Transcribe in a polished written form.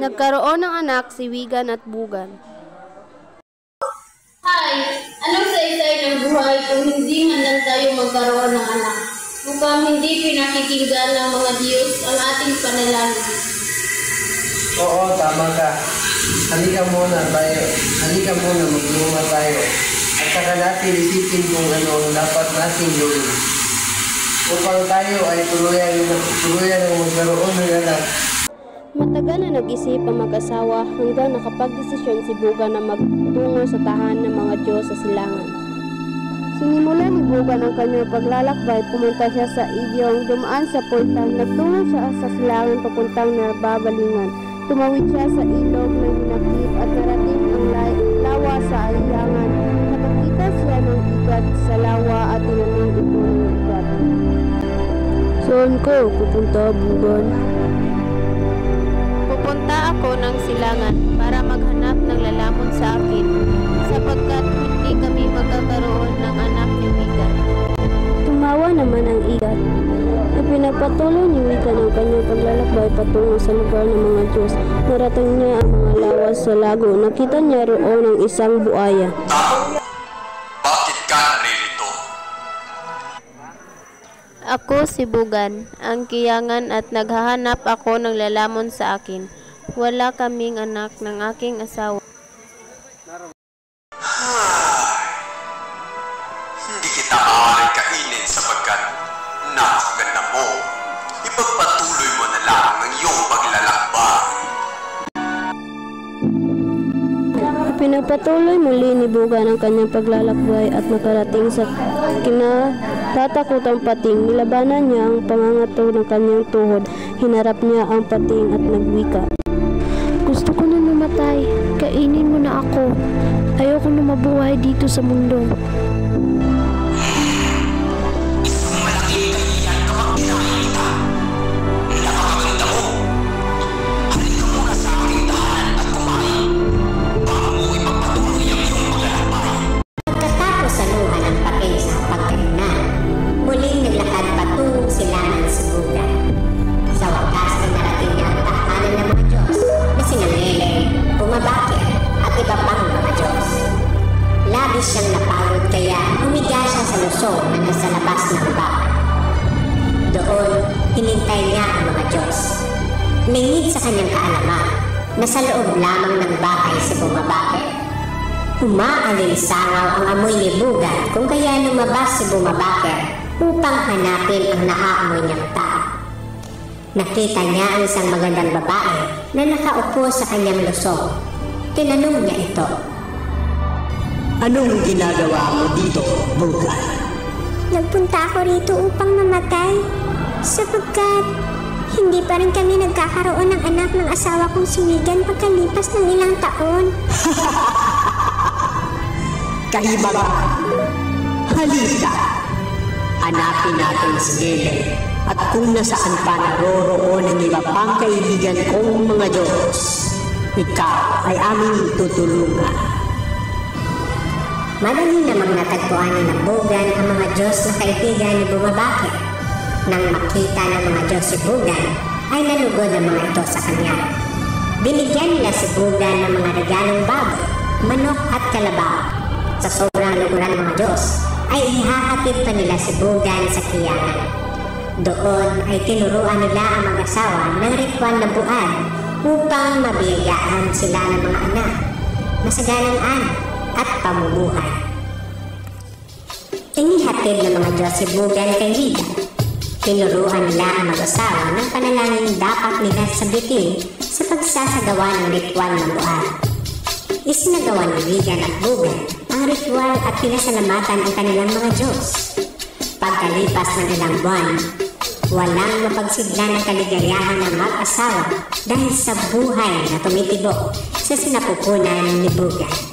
Nagkaroon ng anak si Wigan at Bugan. Hi! Anong saysay ng buhay kung hindi man lang tayo magkaroon ng anak? Mukhang hindi pinakikinggan ng mga Diyos ang ating panalangin. Oo, tama ka. Halika muna, magluma tayo. At saka natin isipin kung ano ang dapat natin gawin. Upang tayo ay tuluyan ng magkaroon ng anak. Matagal na nag-isip ang mag-asawa hanggang nakapag-desisyon si Bugan na magtungo sa tahanan ng mga Diyos sa silangan. Sinimulan ni Bugan ang kanyang paglalakbay, pumunta siya sa Idyong, dumaan sa Pultan, nagtungo siya sa silangan papuntang Nababalingan. Tumawid siya sa ilog ng hinakip at narating ang lawa sa Ayangan. Nakakita siya ng igat sa lawa at tinanong ito ng igat. Saan ka pupunta, Bugan? Pupunta ako ng silangan para maghanap ng lalamon sa akin, sapagkat hindi kami magkakaroon ng anak ni Wigan. Tumawa naman ang igat. Pinagpatuloy ni Wigan ang kanyang paglalakbay patungo sa lugar ng mga Diyos. Narating niya ang mga lawas sa lago. Nakita niya roon ang isang buaya. Bakit ka naririto? Ako si Bugan, ang kiyangan at naghahanap ako ng lalamon sa akin. Wala kaming anak ng aking asawa. Hindi kita maaaring kainin sapagkat napakaganda mo. Ipagpatuloy mo na lang ang iyong paglalakbay. Pinagpatuloy muli ni Bugan ang kanyang paglalakbay at nakarating sa kinatatakutang pating. Nilabanan niya ang pangangatog ng kanyang tuhod. Hinarap niya ang pating at nagwika. Gusto ko na mamatay. Kainin mo na ako. Ayoko na mabuhay dito sa mundo. Siyang napagod kaya humiga siya sa lusong na nasa labas ng bahay. Doon, hinintay niya ang mga Diyos. Lingid sa kanyang kaalaman na sa loob lamang ng bahay si Bumabakir. Umaalinsangaw ang amoy ni Bugan kung kaya lumabas si Bumabakir upang hanapin ang naaamoy niyang tao. Nakita niya ang isang magandang babae na nakaupo sa kanyang lusong. Tinanong niya ito. Anong ginagawa mo dito, Bugan? Nagpunta ako rito upang mamatay, sapagkat hindi pa rin kami nagkakaroon ng anak ng asawa kong si Wigan pagkalipas ng ilang taon. Kaibaga, halika. Hanapin natin si Nele at kung nasaan pa naroroon ang iba pang kaibigan kong mga Diyos, ikaw ay aming tutulungan. Madali namang natagpuan ni Bugan ang mga Diyos na kaibigan ni Bumabakir. Nang makita ng mga Diyos si Bugan, ay nalugod ang mga ito sa kanya. Binigyan nila si Bugan ng mga regalong baboy, manok at kalabaw. Sa sobrang luguran ng mga Diyos, ay ihahatid pa nila si Bugan sa kiyangan. Doon ay tinuruan nila ang mag-asawa ng ritual na buwan upang mabiyayaan sila ng mga anak, masaganang anak at pamumuhay. Inihatid ng mga Diyos si Bugan kay Wigan. Tinuruan nila ang mag-asawa ng panalangin dapat nila sabitin sa pagsasagawa ng ritual ng buwan. Isinagawa ni Wigan at Bugan ang ritual at pinasalamatan ang kanilang mga Diyos. Pagkalipas ng ilang buwan, walang mapagsidlan ng kaligayahan ng mag-asawa dahil sa buhay na tumitibok sa sinapupunan ni Bugan.